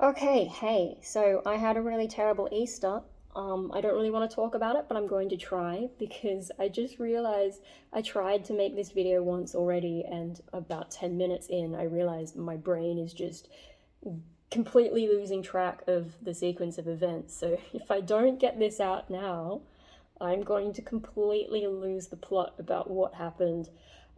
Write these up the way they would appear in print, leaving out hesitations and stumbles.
Okay, hey, so I had a really terrible Easter. I don't really want to talk about it, but I'm going to try because I just realized I tried to make this video once already, and about 10 minutes in, I realized my brain is just completely losing track of the sequence of events. So if I don't get this out now, I'm going to completely lose the plot about what happened.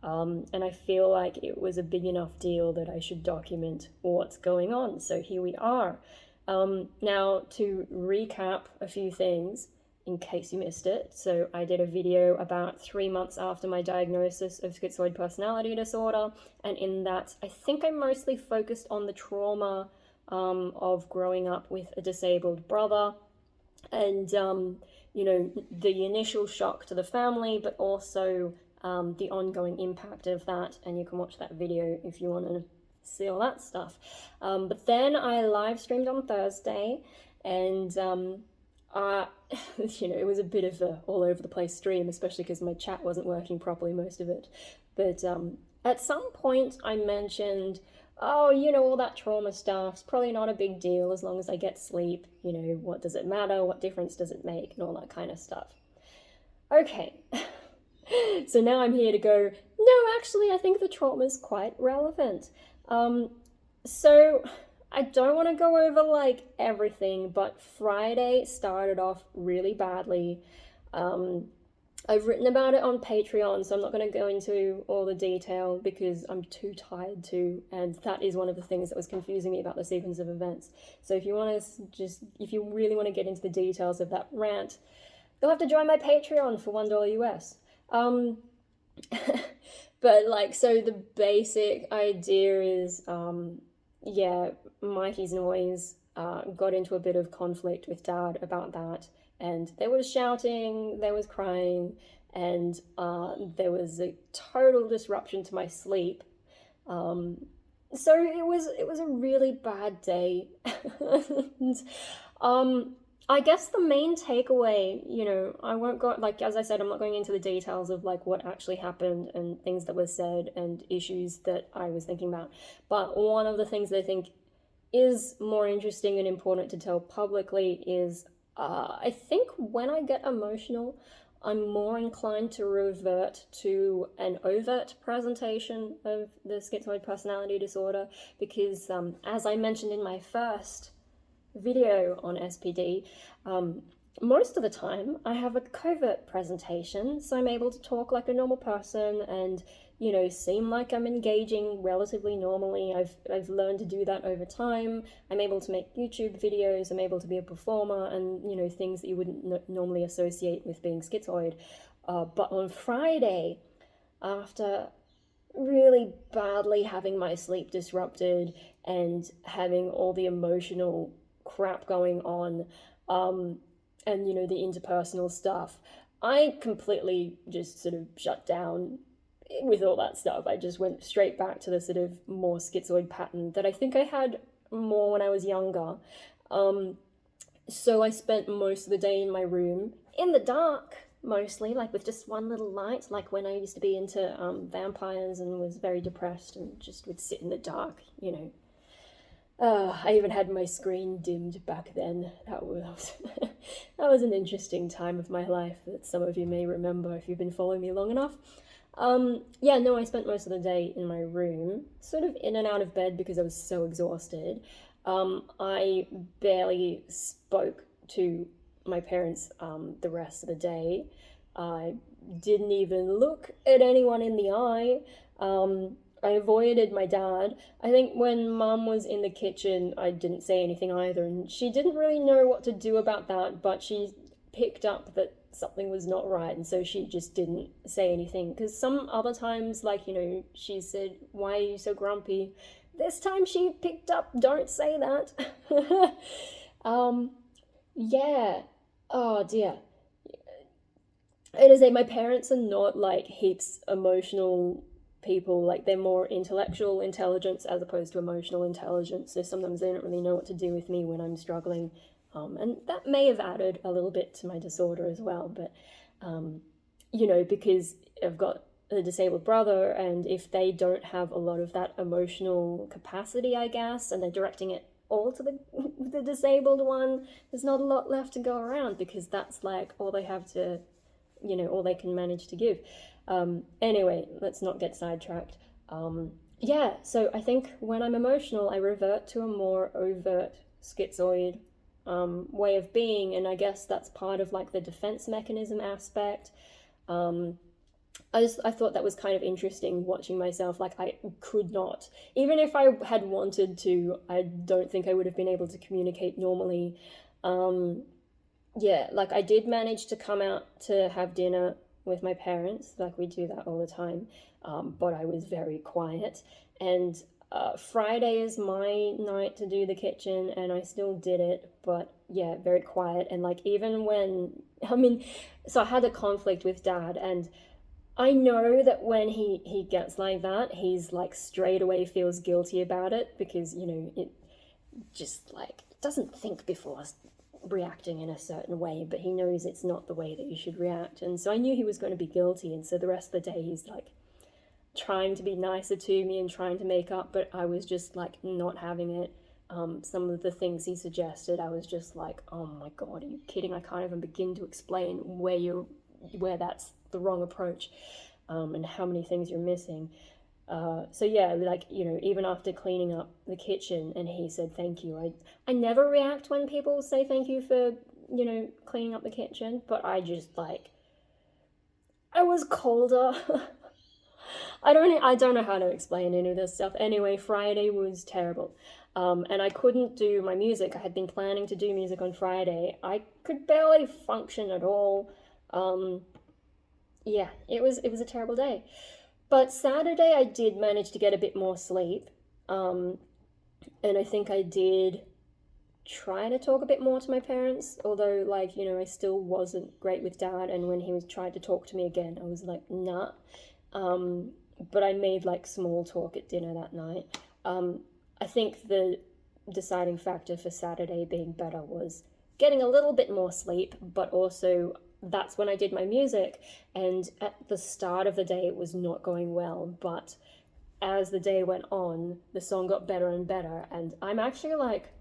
And I feel like it was a big enough deal that I should document what's going on. So here we are. Now, to recap a few things, in case you missed it. So, I did a video about 3 months after my diagnosis of schizoid personality disorder, and in that, I think I mostly focused on the trauma of growing up with a disabled brother and the initial shock to the family, but also the ongoing impact of that. And you can watch that video if you want to see all that stuff. But then I live streamed on Thursday, and it was a bit of a all over the place stream, especially because my chat wasn't working properly most of it. But at some point, I mentioned, oh, all that trauma stuff's probably not a big deal as long as I get sleep. What does it matter? What difference does it make? And all that kind of stuff. Okay. So now I'm here to go, no, actually, I think the trauma's quite relevant. So I don't want to go over like everything, but Friday started off really badly. I've written about it on Patreon, so I'm not going to go into all the detail because I'm too tired to, and that is one of the things that was confusing me about the sequence of events. So if if you really want to get into the details of that rant, you'll have to join my Patreon for $1 US. But so the basic idea is, Mikey's noise got into a bit of conflict with Dad about that, and there was shouting, there was crying, and there was a total disruption to my sleep. So it was a really bad day. and, I guess the main takeaway, I won't go, as I said, I'm not going into the details of what actually happened and things that were said and issues that I was thinking about. But one of the things that I think is more interesting and important to tell publicly is I think when I get emotional, I'm more inclined to revert to an overt presentation of the schizoid personality disorder because, as I mentioned in my first video on SPD, most of the time I have a covert presentation, so I'm able to talk like a normal person and seem like I'm engaging relatively normally. I've learned to do that over time. I'm able to make YouTube videos, I'm able to be a performer, and things that you wouldn't normally associate with being schizoid. But on Friday, after really badly having my sleep disrupted and having all the emotional crap going on, and the interpersonal stuff, I completely just sort of shut down with all that stuff. I just went straight back to the sort of more schizoid pattern that I think I had more when I was younger. So I spent most of the day in my room in the dark, mostly, with just one little light, like when I used to be into vampires and was very depressed and just would sit in the dark. I even had my screen dimmed back then. That was that was an interesting time of my life that some of you may remember if you've been following me long enough. I spent most of the day in my room, sort of in and out of bed because I was so exhausted. I barely spoke to my parents the rest of the day. I didn't even look at anyone in the eye. I avoided my dad. I think when Mum was in the kitchen, I didn't say anything either, and she didn't really know what to do about that, but she picked up that something was not right, and so she just didn't say anything. Because some other times, she said, "Why are you so grumpy?" This time she picked up, "Don't say that." Yeah. Oh dear. It is my parents are not heaps emotional people. They're more intellectual intelligence as opposed to emotional intelligence, so sometimes they don't really know what to do with me when I'm struggling, and that may have added a little bit to my disorder as well. But because I've got a disabled brother, and if they don't have a lot of that emotional capacity, I guess, and they're directing it all to the disabled one, there's not a lot left to go around, because that's like all they have to, all they can manage to give. Anyway, let's not get sidetracked. Yeah, so I think when I'm emotional, I revert to a more overt schizoid way of being, and I guess that's part of like the defense mechanism aspect. I thought that was kind of interesting, watching myself. Like, I could not, even if I had wanted to, I don't think I would have been able to communicate normally. Yeah, like I did manage to come out to have dinner with my parents, like we do that all the time, but I was very quiet. And Friday is my night to do the kitchen, and I still did it, but yeah, very quiet. And like, even when, I mean, so I had a conflict with Dad, and I know that when he gets like that, he's like straight away feels guilty about it, because, it just like doesn't think before reacting in a certain way, but he knows it's not the way that you should react. And so I knew he was going to be guilty, and so the rest of the day he's like trying to be nicer to me and trying to make up, but I was just like not having it. Some of the things he suggested, I was just like, oh my god, are you kidding? I can't even begin to explain where that's the wrong approach, and how many things you're missing. So yeah, like, even after cleaning up the kitchen and he said thank you, I never react when people say thank you for, cleaning up the kitchen, but I just like, I was colder. I don't know how to explain any of this stuff. Anyway, Friday was terrible. And I couldn't do my music. I had been planning to do music on Friday. I could barely function at all. Yeah, it was a terrible day. But Saturday I did manage to get a bit more sleep. And I think I did try to talk a bit more to my parents, although, like, I still wasn't great with Dad, and when he was tried to talk to me again, I was like, nah. But I made like small talk at dinner that night. I think the deciding factor for Saturday being better was getting a little bit more sleep, but also that's when I did my music. And at the start of the day, it was not going well, but as the day went on, the song got better and better. And I'm actually like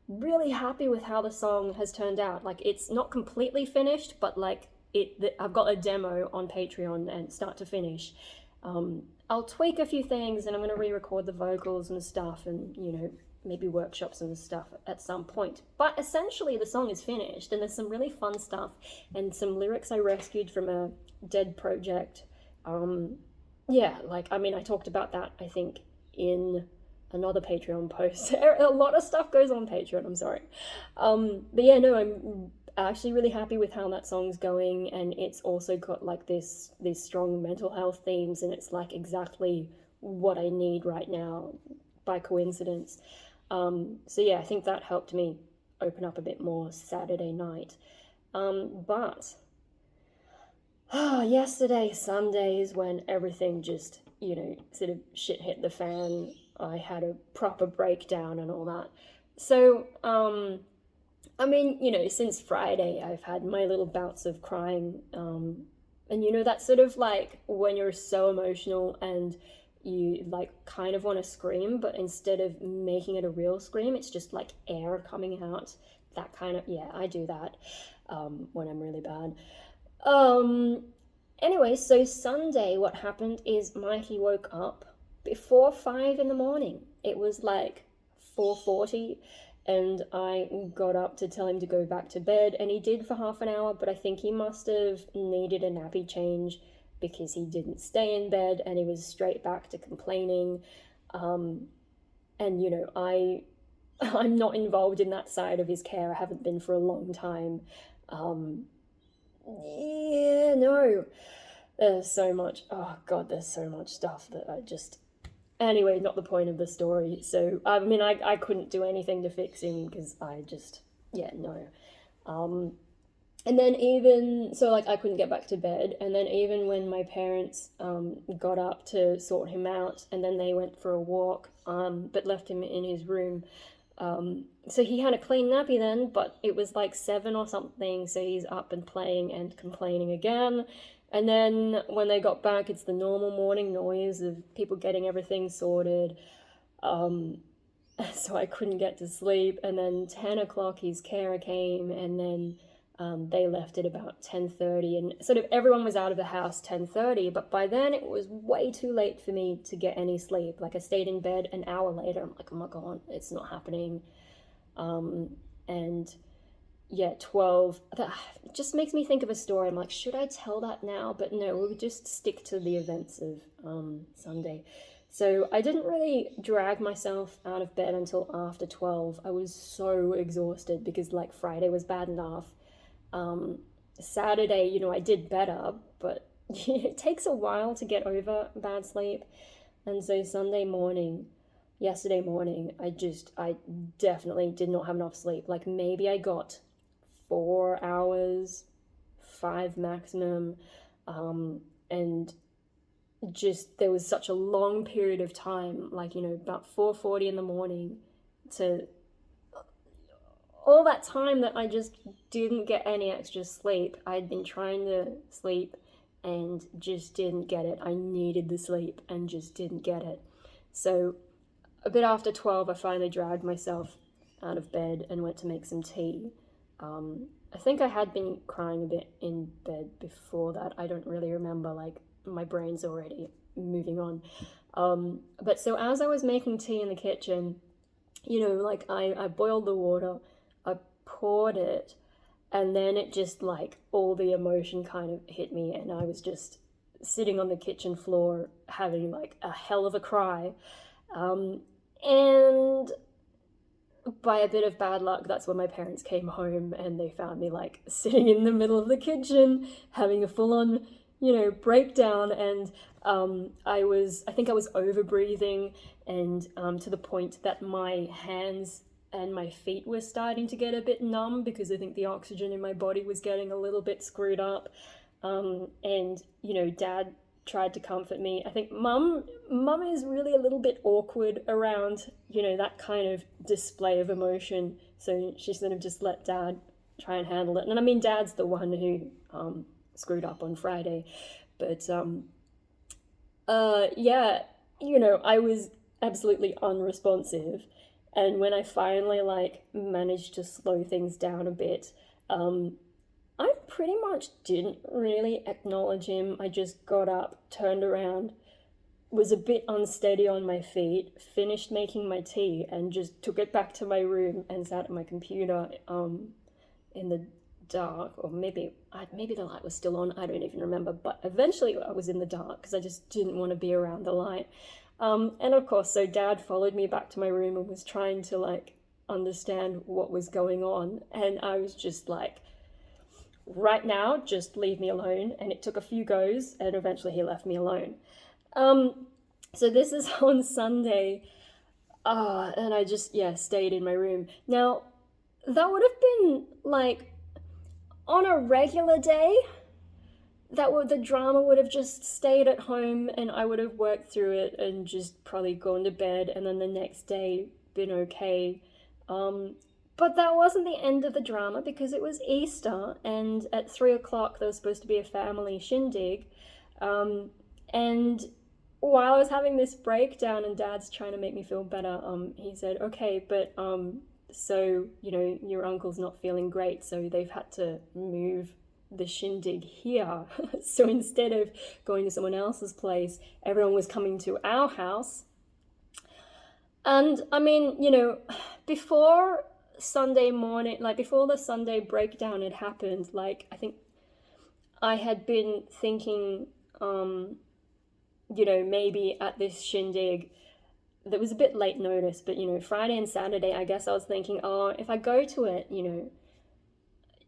really happy with how the song has turned out. Like, it's not completely finished, but like I've got a demo on Patreon, and start to finish. I'll tweak a few things, and I'm going to re-record the vocals and stuff, and maybe workshop some stuff at some point. But essentially the song is finished, and there's some really fun stuff and some lyrics I rescued from a dead project. Yeah, like, I mean, I talked about that, I think, in another Patreon post. A lot of stuff goes on Patreon, I'm sorry. But yeah, no, I'm actually really happy with how that song's going, and it's also got like these strong mental health themes, and it's like exactly what I need right now by coincidence. So yeah, I think that helped me open up a bit more Saturday night. But yesterday, Sunday, is when everything just, sort of shit hit the fan. I had a proper breakdown and all that. So, I mean, since Friday, I've had my little bouts of crying. And that's sort of like when you're so emotional and you like kind of want to scream, but instead of making it a real scream, it's just like air coming out. That kind of, yeah, I do that when I'm really bad. Anyway, so Sunday, what happened is Mikey woke up before 5 in the morning. It was like 4:40, and I got up to tell him to go back to bed, and he did for half an hour, but I think he must have needed a nappy change, because he didn't stay in bed, and he was straight back to complaining. And I'm not involved in that side of his care. I haven't been for a long time. Yeah, no, there's so much, oh god, there's so much stuff that I just, anyway, not the point of the story. So I mean, I couldn't do anything to fix him, because I just, yeah, no. And then even, so like I couldn't get back to bed, and then even when my parents got up to sort him out, and then they went for a walk, but left him in his room. So he had a clean nappy then, but it was like 7 or something, so he's up and playing and complaining again. And then when they got back, it's the normal morning noise of people getting everything sorted. so I couldn't get to sleep. And then 10 o'clock, his carer came, and then they left at about 10:30, and sort of everyone was out of the house 10:30, but by then it was way too late for me to get any sleep. Like, I stayed in bed an hour later. I'm like, oh my God, it's not happening. And yeah, 12, that just makes me think of a story. I'm like, should I tell that now? But no, we'll just stick to the events of Sunday. So I didn't really drag myself out of bed until after 12. I was so exhausted because, like, Friday was bad enough. Saturday, I did better, but it takes a while to get over bad sleep. And so yesterday morning, I definitely did not have enough sleep. Like, maybe I got 4 hours, 5 maximum, and just there was such a long period of time, like, about 4:40 in the morning to all that time that I just didn't get any extra sleep. I'd been trying to sleep and just didn't get it. I needed the sleep and just didn't get it. So a bit after 12, I finally dragged myself out of bed and went to make some tea. I think I had been crying a bit in bed before that. I don't really remember, like, my brain's already moving on. But so as I was making tea in the kitchen, like, I boiled the water, I poured it, and then it just, like, all the emotion kind of hit me, and I was just sitting on the kitchen floor having, like, a hell of a cry. And by a bit of bad luck, that's when my parents came home, and they found me, like, sitting in the middle of the kitchen having a full-on, breakdown. And I think I was over breathing, and to the point that my hands and my feet were starting to get a bit numb because I think the oxygen in my body was getting a little bit screwed up. And Dad tried to comfort me. I think mum is really a little bit awkward around that kind of display of emotion, so she sort of just let Dad try and handle it. And I mean, Dad's the one who screwed up on Friday, but yeah, I was absolutely unresponsive. And when I finally, like, managed to slow things down a bit, I pretty much didn't really acknowledge him. I just got up, turned around, was a bit unsteady on my feet, finished making my tea, and just took it back to my room and sat at my computer in the dark. Or maybe the light was still on, I don't even remember, but eventually I was in the dark because I just didn't want to be around the light. And of course, so Dad followed me back to my room and was trying to, like, understand what was going on, and I was just like, right now, just leave me alone. And it took a few goes, and eventually he left me alone. So this is on Sunday, and I just, stayed in my room. Now, that would have been, like, on a regular day, the drama would have just stayed at home, and I would have worked through it and just probably gone to bed, and then the next day been okay. But that wasn't the end of the drama, because it was Easter, and at 3 o'clock there was supposed to be a family shindig. And while I was having this breakdown and Dad's trying to make me feel better, he said, okay, but so, your uncle's not feeling great, so they've had to move the shindig here. So instead of going to someone else's place, everyone was coming to our house. And I mean, before Sunday morning, like, before the Sunday breakdown had happened, like, I think I had been thinking, maybe at this shindig, that was a bit late notice, but, Friday and Saturday, I guess I was thinking, if I go to it,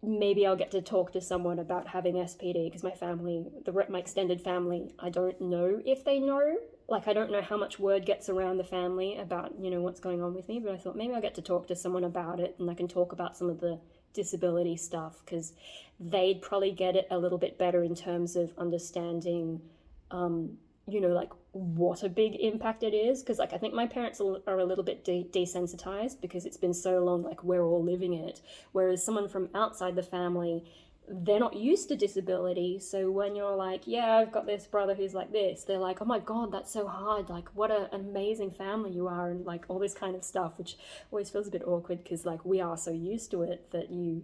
maybe I'll get to talk to someone about having SPD, because my extended family, I don't know if they know. Like, I don't know how much word gets around the family about, what's going on with me, but I thought maybe I'll get to talk to someone about it, and I can talk about some of the disability stuff, because they'd probably get it a little bit better in terms of understanding, like, what a big impact it is. Because, like, I think my parents are a little bit desensitized because it's been so long, like, we're all living it. Whereas someone from outside the family, they're not used to disability. So when you're like, yeah, I've got this brother who's like this, they're like, oh my God, that's so hard. Like, what an amazing family you are, and like all this kind of stuff, which always feels a bit awkward because like we are so used to it that you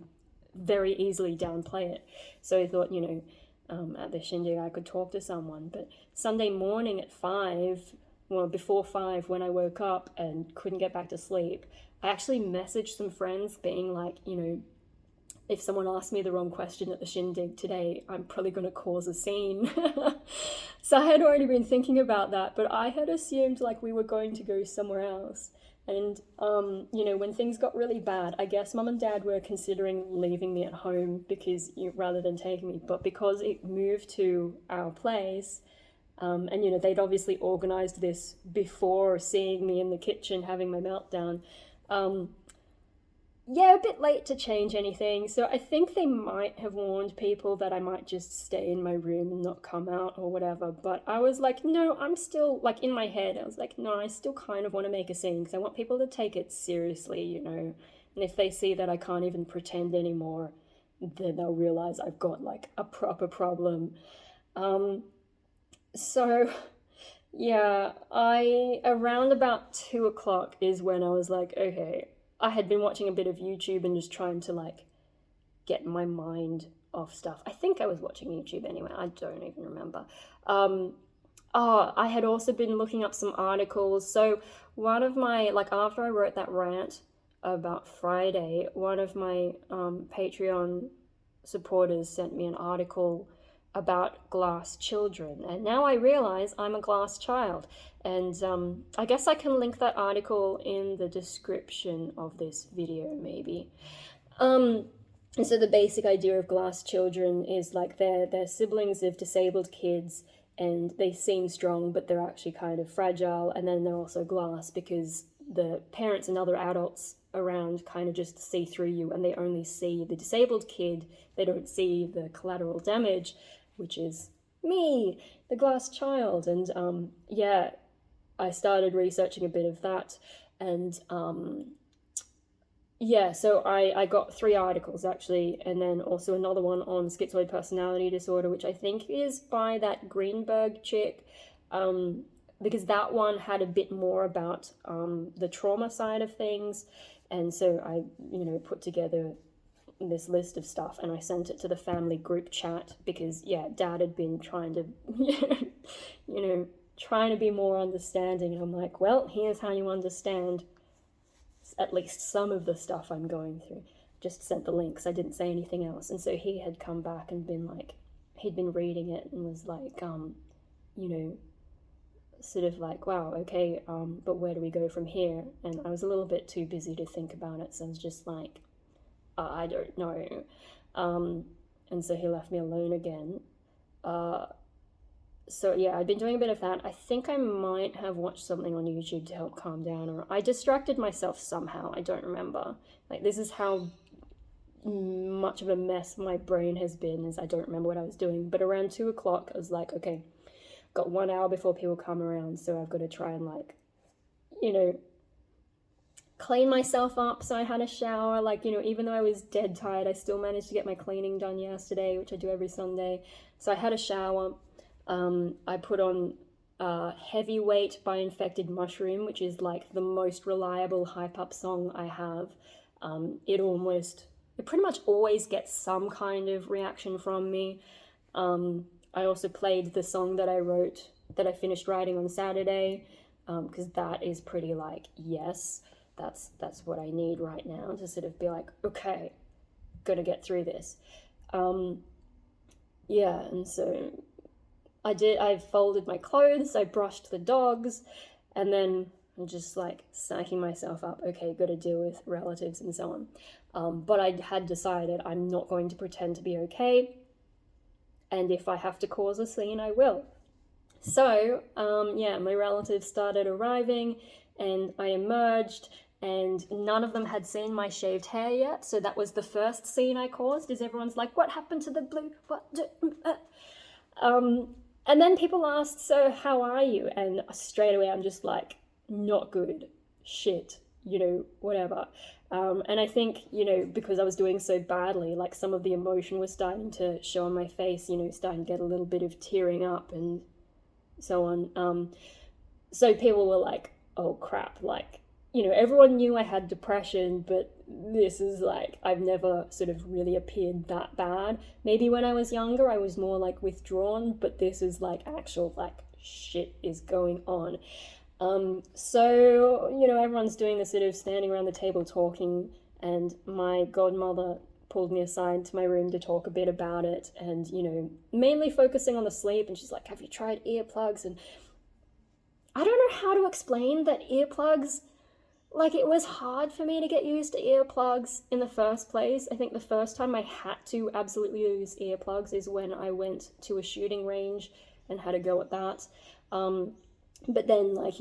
very easily downplay it. So I thought, at the shindig I could talk to someone. But Sunday morning at 5, well, before 5, when I woke up and couldn't get back to sleep, I actually messaged some friends being like, if someone asked me the wrong question at the shindig today, I'm probably going to cause a scene. So I had already been thinking about that, but I had assumed like we were going to go somewhere else. And, when things got really bad, I guess mum and dad were considering leaving me at home because rather than taking me, but because it moved to our place, and, they'd obviously organized this before seeing me in the kitchen having my meltdown. A bit late to change anything. So I think they might have warned people that I might just stay in my room and not come out or whatever. But I was like, no, I'm still, like, in my head, I was like, no, I still kind of want to make a scene because I want people to take it seriously, And if they see that I can't even pretend anymore, then they'll realize I've got, like, a proper problem. So, yeah, around about 2 o'clock is when I was like, okay, I had been watching a bit of YouTube and just trying to like get my mind off stuff. I think I was watching YouTube anyway. I don't even remember. I had also been looking up some articles. So one of my, like after I wrote that rant about Friday, one of my Patreon supporters sent me an article about glass children, and now I realize I'm a glass child. And I guess I can link that article in the description of this video, maybe. And so the basic idea of glass children is like they're siblings of disabled kids, and they seem strong, but they're actually kind of fragile. And then they're also glass because the parents and other adults around kind of just see through you, and they only see the disabled kid. They don't see the collateral damage, which is me, the glass child. And I started researching a bit of that. And so I got 3 articles actually, and then also another one on schizoid personality disorder, which I think is by that Greenberg chick, because that one had a bit more about the trauma side of things. And so I, put together this list of stuff, and I sent it to the family group chat because Dad had been trying to trying to be more understanding, and I'm like, well, here's how you understand at least some of the stuff I'm going through. Just sent the links, I didn't say anything else. And so he had come back and been like, he'd been reading it and was like, sort of like, wow, okay, but where do we go from here? And I was a little bit too busy to think about it, so I was just like, I don't know. And so he left me alone again. I'd been doing a bit of that. I think I might have watched something on YouTube to help calm down, or I distracted myself somehow. I don't remember. Like, this is how much of a mess my brain has been, is I don't remember what I was doing. But around 2 o'clock, I was like, okay, got 1 hour before people come around, so I've got to try and like, clean myself up. So I had a shower, even though I was dead tired, I still managed to get my cleaning done yesterday, which I do every Sunday. So I had a shower. I put on Heavyweight by Infected Mushroom, which is like the most reliable hype up song I have. It pretty much always gets some kind of reaction from me. I also played the song that I finished writing on Saturday, because that is pretty like, yes, that's what I need right now to sort of be like, okay, gonna get through this. And so I folded my clothes, I brushed the dogs, and then I'm just like psyching myself up, okay, gotta deal with relatives and so on. But I had decided I'm not going to pretend to be okay, and if I have to cause a scene, I will. So, my relatives started arriving, and I emerged, and none of them had seen my shaved hair yet, so that was the first scene I caused, is everyone's like, what happened to the blue, and then people asked, so how are you? And straight away I'm just like, not good, shit, whatever. And I think, because I was doing so badly, like some of the emotion was starting to show on my face, starting to get a little bit of tearing up and so on. So people were like, oh crap, like, everyone knew I had depression, but this is like, I've never sort of really appeared that bad. Maybe when I was younger, I was more like withdrawn, but this is like actual, like, shit is going on. So, everyone's doing this sort of standing around the table talking, and my godmother pulled me aside to my room to talk a bit about it, and, mainly focusing on the sleep. And she's like, have you tried earplugs? And I don't know how to explain that earplugs, like, it was hard for me to get used to earplugs in the first place. I think the first time I had to absolutely use earplugs is when I went to a shooting range and had a go at that. But then, like,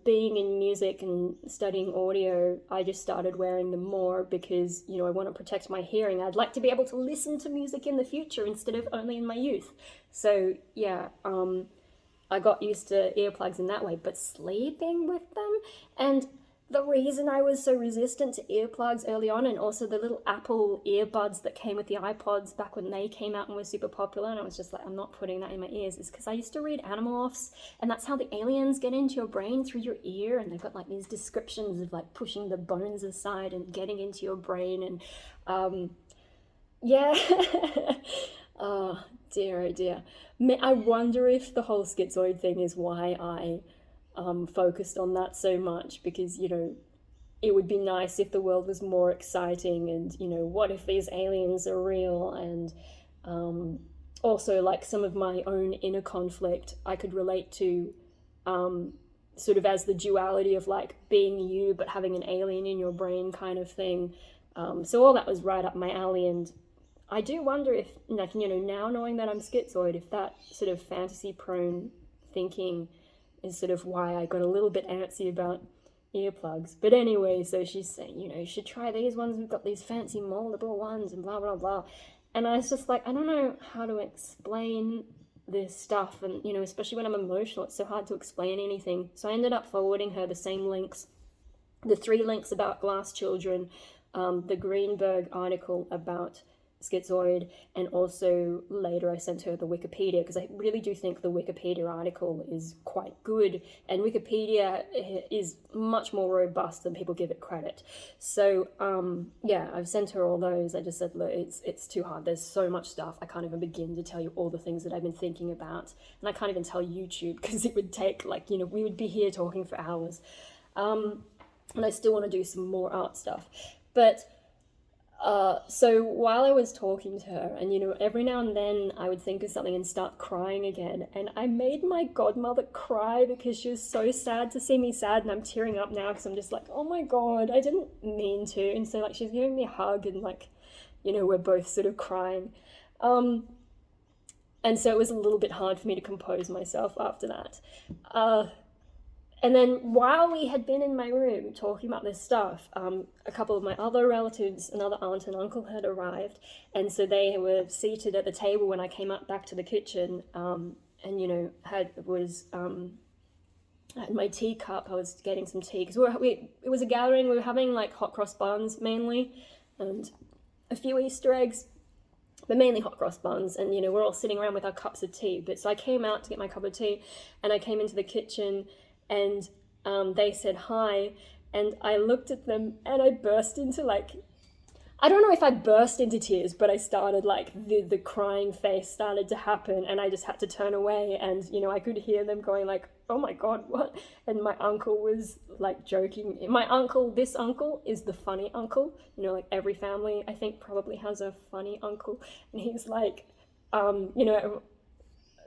being in music and studying audio, I just started wearing them more because, I want to protect my hearing. I'd like to be able to listen to music in the future instead of only in my youth. So, yeah, I got used to earplugs in that way, but sleeping with them, and the reason I was so resistant to earplugs early on, and also the little Apple earbuds that came with the iPods back when they came out and were super popular, and I was just like, I'm not putting that in my ears, is because I used to read Animorphs, and that's how the aliens get into your brain, through your ear, and they've got like these descriptions of like pushing the bones aside and getting into your brain, and yeah. Oh dear, oh dear. I wonder if the whole schizoid thing is why I focused on that so much, because, it would be nice if the world was more exciting, and, what if these aliens are real? And also, like, some of my own inner conflict I could relate to, sort of as the duality of, like, being you but having an alien in your brain kind of thing. So all that was right up my alley, and I do wonder if, like, now knowing that I'm schizoid, if that sort of fantasy-prone thinking is sort of why I got a little bit antsy about earplugs. But anyway, so she's saying, you should try these ones. We've got these fancy moldable ones and blah, blah, blah. And I was just like, I don't know how to explain this stuff. And, especially when I'm emotional, it's so hard to explain anything. So I ended up forwarding her the same links, the 3 links about glass children, the Greenberg article about schizoid, and also later I sent her the Wikipedia, because I really do think the Wikipedia article is quite good, and Wikipedia is much more robust than people give it credit. So yeah, I've sent her all those. I just said, look, it's too hard, there's so much stuff, I can't even begin to tell you all the things that I've been thinking about, and I can't even tell YouTube because it would take, like, we would be here talking for hours. And I still want to do some more art stuff, but so while I was talking to her, and every now and then I would think of something and start crying again, and I made my godmother cry because she was so sad to see me sad, and I'm tearing up now because I'm just like, oh my god, I didn't mean to. And so, like, she's giving me a hug, and, like, we're both sort of crying, and so it was a little bit hard for me to compose myself after that. And then while we had been in my room talking about this stuff, a couple of my other relatives, another aunt and uncle, had arrived. And so they were seated at the table when I came up back to the kitchen, and, had my teacup. I was getting some tea, because it was a gathering. We were having, like, hot cross buns mainly, and a few Easter eggs, but mainly hot cross buns. And, we're all sitting around with our cups of tea. But so I came out to get my cup of tea, and I came into the kitchen, and they said hi, and I looked at them, and I burst into, like, I don't know if I burst into tears, but I started, like, the crying face started to happen, and I just had to turn away, and, I could hear them going, like, oh my god, what? And my uncle was, like, joking. This uncle is the funny uncle. Like, every family, I think, probably has a funny uncle, and he's like,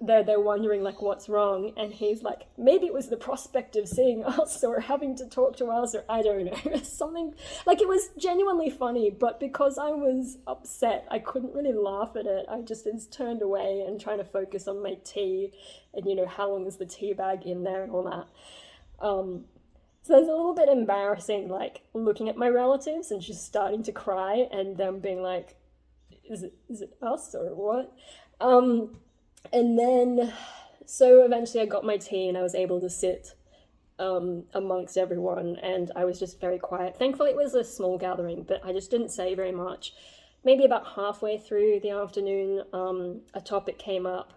they're wondering, like, what's wrong, and he's like, maybe it was the prospect of seeing us, or having to talk to us, or I don't know, something, like, it was genuinely funny, but because I was upset, I couldn't really laugh at it. I just turned away and trying to focus on my tea, and, how long is the tea bag in there, and all that. So it's a little bit embarrassing, like, looking at my relatives and just starting to cry, and them being like, is it us, or what? And then, so eventually I got my tea, and I was able to sit amongst everyone, and I was just very quiet. Thankfully, it was a small gathering, but I just didn't say very much. Maybe about halfway through the afternoon, a topic came up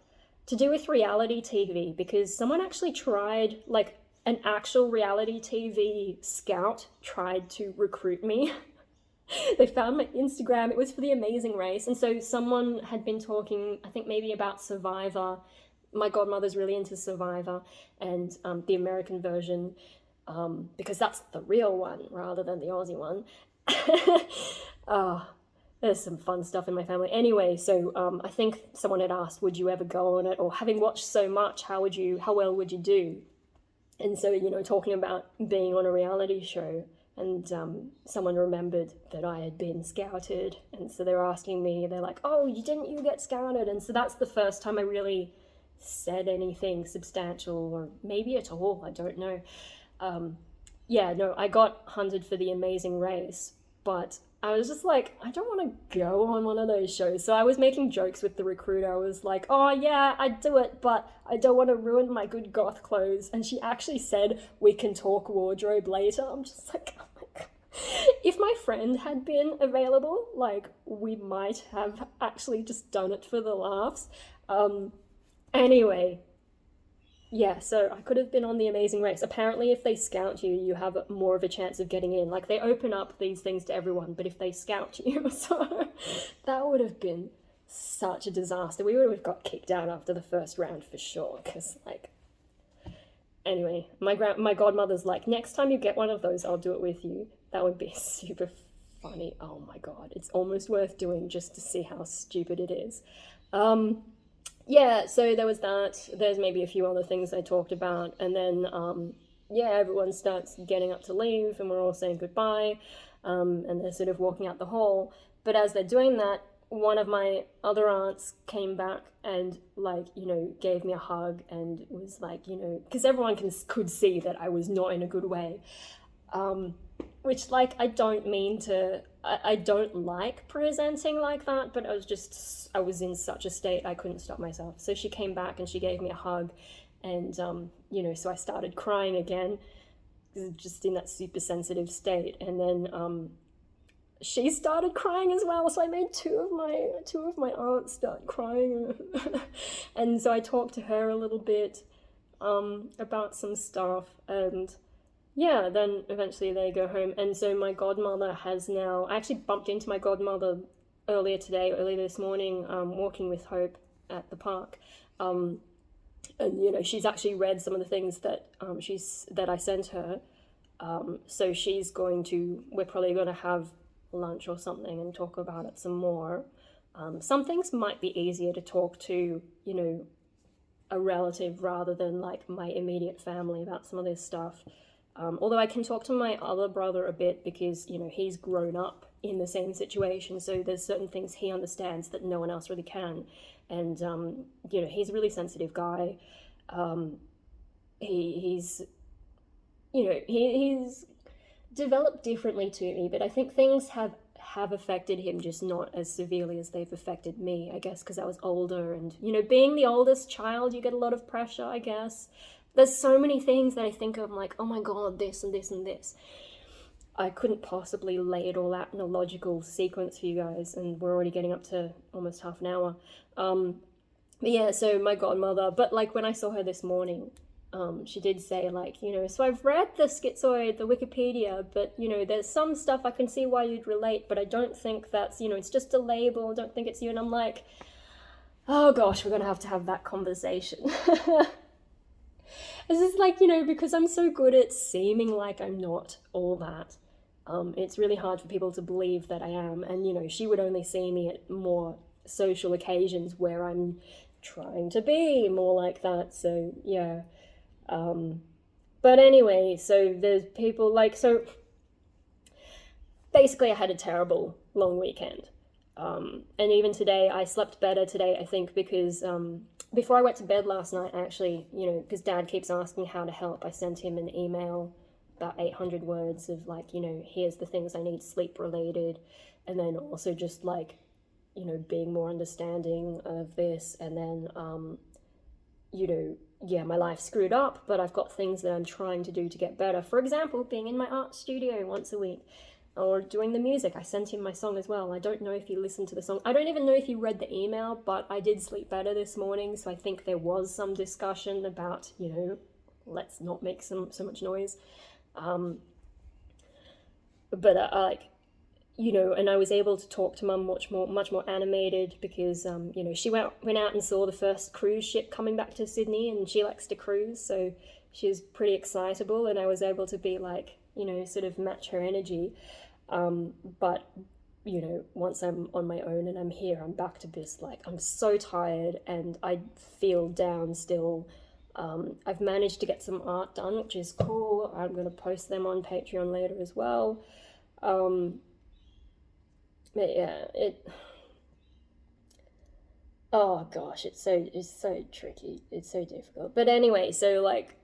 to do with reality TV, because someone actually tried, like, an actual reality TV scout tried to recruit me. They found my Instagram. It was for The Amazing Race. And so someone had been talking, I think maybe about Survivor. My godmother's really into Survivor and the American version, because that's the real one rather than the Aussie one. Oh, there's some fun stuff in my family. Anyway, so I think someone had asked, would you ever go on it? Or having watched so much, how well would you do? And so, talking about being on a reality show, and someone remembered that I had been scouted, and so they're asking me, they're like, oh, didn't you get scouted? And so that's the first time I really said anything substantial, or maybe at all, I don't know. I got hunted for The Amazing Race, but I was just like, I don't want to go on one of those shows. So I was making jokes with the recruiter. I was like, oh yeah, I'd do it, but I don't want to ruin my good goth clothes. And she actually said, we can talk wardrobe later. I'm just like, oh my God. If my friend had been available, like, we might have actually just done it for the laughs. Anyway, yeah, so I could have been on The Amazing Race. Apparently, if they scout you, you have more of a chance of getting in. Like, they open up these things to everyone, but if they scout you, so that would have been such a disaster. We would have got kicked out after the first round for sure, because, like, anyway, my godmother's like, next time you get one of those, I'll do it with you. That would be super funny. Oh my God, it's almost worth doing just to see how stupid it is. Yeah, so there was that. There's maybe a few other things I talked about. And then, everyone starts getting up to leave and we're all saying goodbye. And they're sort of walking out the hall. But as they're doing that, one of my other aunts came back and, like, gave me a hug and was like, because everyone could see that I was not in a good way. Which, like, I don't mean to, I don't like presenting like that, but I was in such a state I couldn't stop myself. So she came back and she gave me a hug, and, so I started crying again, just in that super sensitive state. And then she started crying as well, so I made two of my aunts start crying. And so I talked to her a little bit about some stuff, and yeah, then eventually they go home. And so my godmother I actually bumped into my godmother earlier this morning, walking with Hope at the park. And, she's actually read some of the things that I sent her. So we're probably going to have lunch or something and talk about it some more. Some things might be easier to talk to, a relative rather than, like, my immediate family about some of this stuff. Although I can talk to my other brother a bit because, he's grown up in the same situation. So there's certain things he understands that no one else really can. And, he's a really sensitive guy. He's developed differently to me, but I think things have affected him, just not as severely as they've affected me, I guess, because I was older. And, being the oldest child, you get a lot of pressure, I guess. There's so many things that I think of, like, oh my God, this and this and this. I couldn't possibly lay it all out in a logical sequence for you guys, and we're already getting up to almost half an hour. But yeah, so my godmother, but, like, when I saw her this morning, she did say, like, so I've read the Schizoid, the Wikipedia, but, there's some stuff I can see why you'd relate, but I don't think that's, it's just a label, I don't think it's you. And I'm like, oh gosh, we're going to have that conversation. It's just like, because I'm so good at seeming like I'm not all that, it's really hard for people to believe that I am. And, she would only see me at more social occasions where I'm trying to be more like that. So, yeah. But anyway, so there's people like, so basically I had a terrible long weekend. And even today, I slept better today, I think, because, before I went to bed last night, actually, because Dad keeps asking how to help, I sent him an email, about 800 words of, like, here's the things I need sleep related, and then also just, like, being more understanding of this, and then, yeah, my life screwed up, but I've got things that I'm trying to do to get better. For example, being in my art studio once a week, or doing the music. I sent him my song as well. I don't know if he listened to the song. I don't even know if he read the email, but I did sleep better this morning, so I think there was some discussion about, let's not make so much noise. But and I was able to talk to Mum much more animated because, she went out and saw the first cruise ship coming back to Sydney, and she likes to cruise, so she was pretty excitable, and I was able to be like, sort of match her energy. But, once I'm on my own and I'm here, I'm back to this, like, I'm so tired and I feel down still. I've managed to get some art done, which is cool. I'm going to post them on Patreon later as well. But yeah, oh gosh, it's so tricky. It's so difficult. But anyway, so like,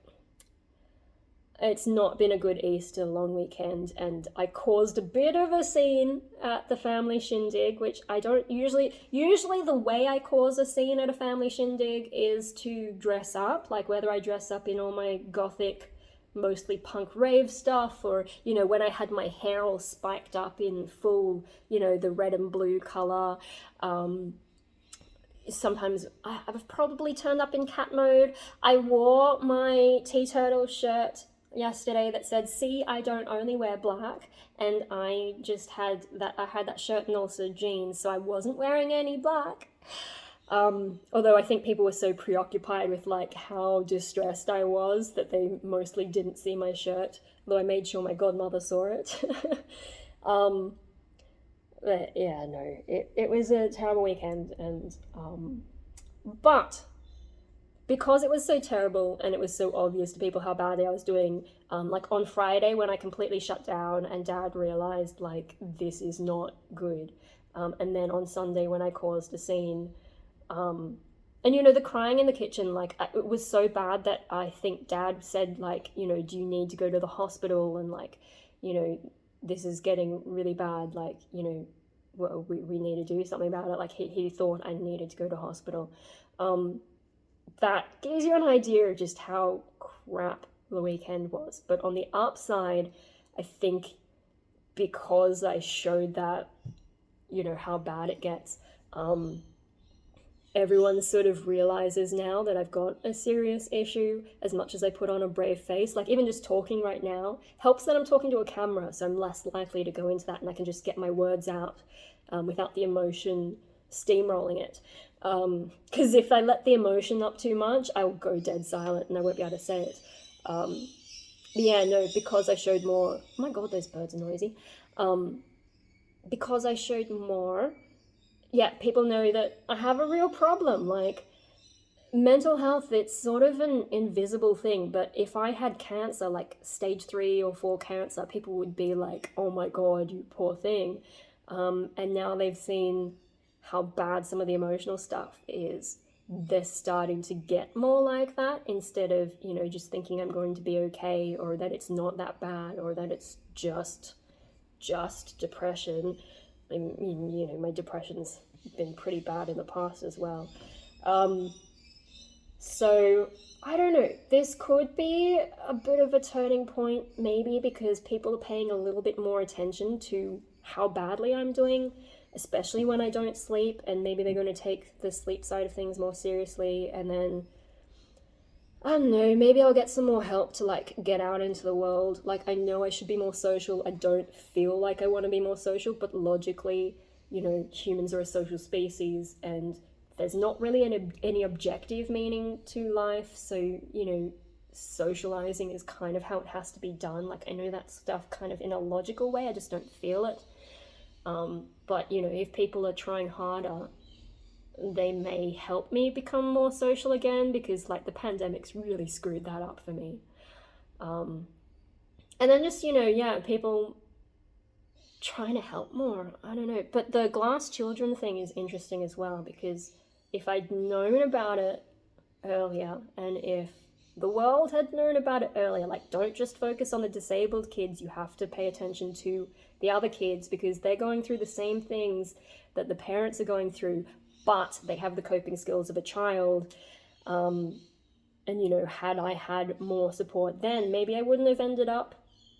it's not been a good Easter long weekend, and I caused a bit of a scene at the family shindig, which I don't usually the way I cause a scene at a family shindig is to dress up, like whether I dress up in all my gothic, mostly punk rave stuff, or when I had my hair all spiked up in full, the red and blue color. Sometimes I've probably turned up in cat mode. I wore my tea turtle shirt yesterday that said, "See, I don't only wear black," and I had that shirt and also jeans, so I wasn't wearing any black. Although I think people were so preoccupied with like how distressed I was that they mostly didn't see my shirt, although I made sure my godmother saw it. But yeah, no, it was a terrible weekend, and but because it was so terrible and it was so obvious to people how badly I was doing, like on Friday when I completely shut down and Dad realized like this is not good, and then on Sunday when I caused a scene, and the crying in the kitchen, like it was so bad that I think Dad said like, do you need to go to the hospital, and like, this is getting really bad, like, well, we need to do something about it. Like he thought I needed to go to hospital. That gives you an idea of just how crap the weekend was. But on the upside, I think because I showed that, how bad it gets, everyone sort of realizes now that I've got a serious issue, as much as I put on a brave face. Like even just talking right now helps that I'm talking to a camera, so I'm less likely to go into that and I can just get my words out without the emotion steamrolling it. Because if I let the emotion up too much, I will go dead silent and I won't be able to say it. Yeah, no, because I showed more... Oh my god, those birds are noisy. Because I showed more, yeah, people know that I have a real problem. Like, mental health, it's sort of an invisible thing, but if I had cancer, like stage 3 or 4 cancer, people would be like, oh my god, you poor thing. And now they've seen how bad some of the emotional stuff is. They're starting to get more like that instead of, just thinking I'm going to be okay, or that it's not that bad, or that it's just depression. I mean, my depression's been pretty bad in the past as well. So, I don't know, this could be a bit of a turning point, maybe because people are paying a little bit more attention to how badly I'm doing, especially when I don't sleep, and maybe they're going to take the sleep side of things more seriously, and then, I don't know, maybe I'll get some more help to, like, get out into the world. Like, I know I should be more social. I don't feel like I want to be more social, but logically, humans are a social species, and there's not really any objective meaning to life, so, socializing is kind of how it has to be done. Like, I know that stuff kind of in a logical way, I just don't feel it. But, if people are trying harder, they may help me become more social again, because, like, the pandemic's really screwed that up for me. And then just, people trying to help more. I don't know. But the glass children thing is interesting as well, because if I'd known about it earlier, and if the world had known about it earlier, like, don't just focus on the disabled kids, you have to pay attention to the other kids, because they're going through the same things that the parents are going through, but they have the coping skills of a child. And, had I had more support then, maybe I wouldn't have ended up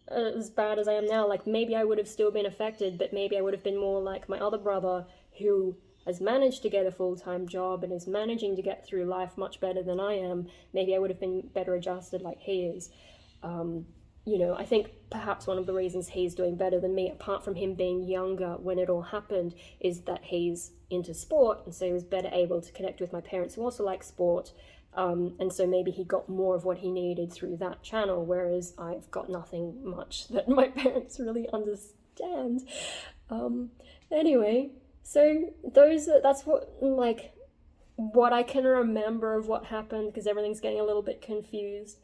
as bad as I am now. Like, maybe I would have still been affected, but maybe I would have been more like my other brother, who has managed to get a full-time job and is managing to get through life much better than I am. Maybe I would have been better adjusted like he is. I think perhaps one of the reasons he's doing better than me, apart from him being younger when it all happened, is that he's into sport, and so he was better able to connect with my parents who also like sport. And so maybe he got more of what he needed through that channel, whereas I've got nothing much that my parents really understand. Anyway, so that's what I can remember of what happened, because everything's getting a little bit confused.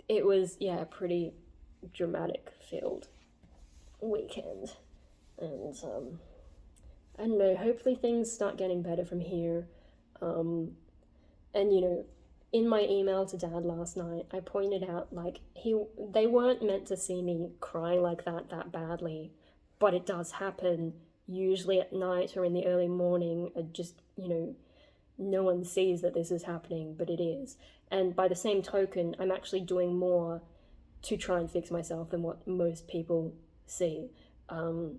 It was, a pretty dramatic filled weekend. And, I don't know, hopefully things start getting better from here. And, in my email to Dad last night, I pointed out, they weren't meant to see me crying like that badly, but it does happen, usually at night or in the early morning. Just, no one sees that this is happening, but it is. And by the same token, I'm actually doing more to try and fix myself than what most people see. I've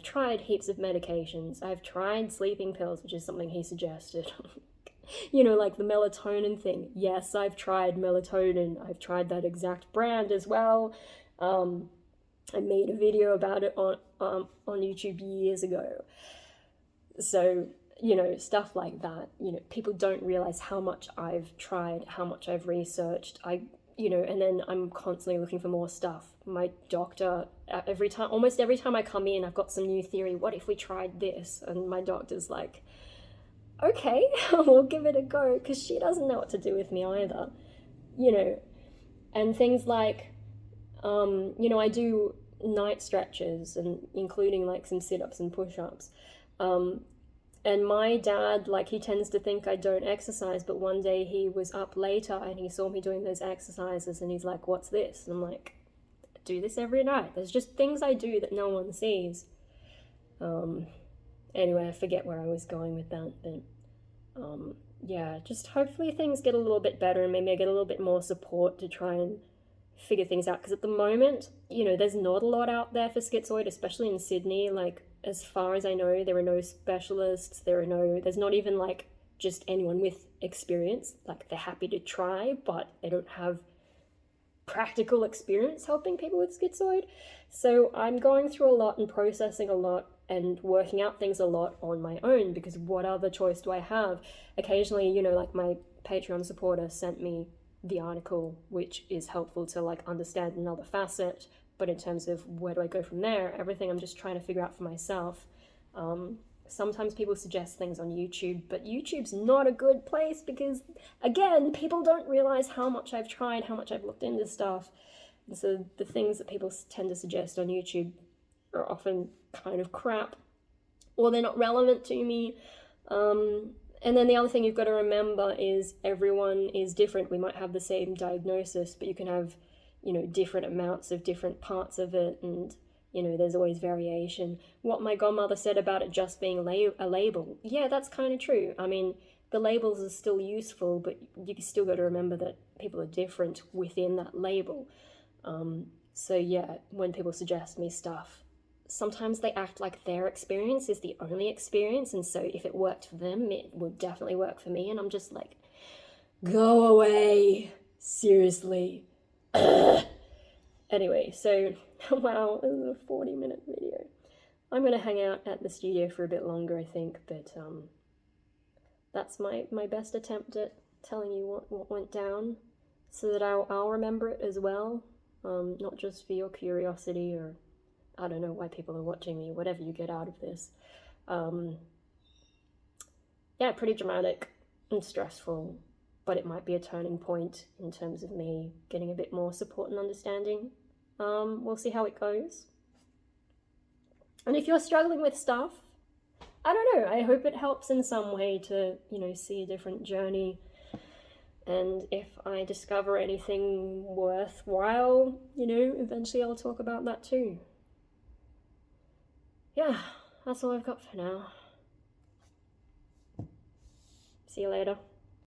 tried heaps of medications. I've tried sleeping pills, which is something he suggested. Like the melatonin thing. Yes, I've tried melatonin. I've tried that exact brand as well. I made a video about it on YouTube years ago. So, stuff like that. People don't realize how much I've tried, how much I've researched. And then I'm constantly looking for more stuff. My doctor, almost every time I come in, I've got some new theory. What if we tried this? And my doctor's like, okay, we'll give it a go, because she doesn't know what to do with me either. And things like, I do night stretches, and including like some sit-ups and push-ups. And my dad, he tends to think I don't exercise, but one day he was up later and he saw me doing those exercises and he's like, what's this? And I'm like, I do this every night. There's just things I do that no one sees. Anyway, I forget where I was going with that, but just hopefully things get a little bit better, and maybe I get a little bit more support to try and figure things out, because at the moment, there's not a lot out there for schizoid, especially in Sydney. As far as I know, there are no specialists, there's not even just anyone with experience. They're happy to try, but they don't have practical experience helping people with schizoid. So I'm going through a lot and processing a lot and working out things a lot on my own, because what other choice do I have? Occasionally, my Patreon supporter sent me the article, which is helpful to understand another facet. But in terms of where do I go from there, everything I'm just trying to figure out for myself. Sometimes people suggest things on YouTube, but YouTube's not a good place because, again, people don't realize how much I've tried, how much I've looked into stuff. And so the things that people tend to suggest on YouTube are often kind of crap, or they're not relevant to me. And then the other thing you've got to remember is everyone is different. We might have the same diagnosis, but you can have, different amounts of different parts of it, and, there's always variation. What my godmother said about it just being a label, yeah, that's kind of true. I mean, the labels are still useful, but you still got to remember that people are different within that label. So yeah, when people suggest me stuff, sometimes they act like their experience is the only experience, and so if it worked for them, it would definitely work for me, and I'm just like, go away, seriously. Anyway, so, wow, this is a 40-minute video. I'm going to hang out at the studio for a bit longer, I think, but that's my best attempt at telling you what went down, so that I'll remember it as well, not just for your curiosity, or I don't know why people are watching me, whatever you get out of this. Yeah, pretty dramatic and stressful, but it might be a turning point in terms of me getting a bit more support and understanding. We'll see how it goes. And if you're struggling with stuff, I don't know, I hope it helps in some way to, see a different journey. And if I discover anything worthwhile, eventually I'll talk about that too. Yeah, that's all I've got for now. See you later.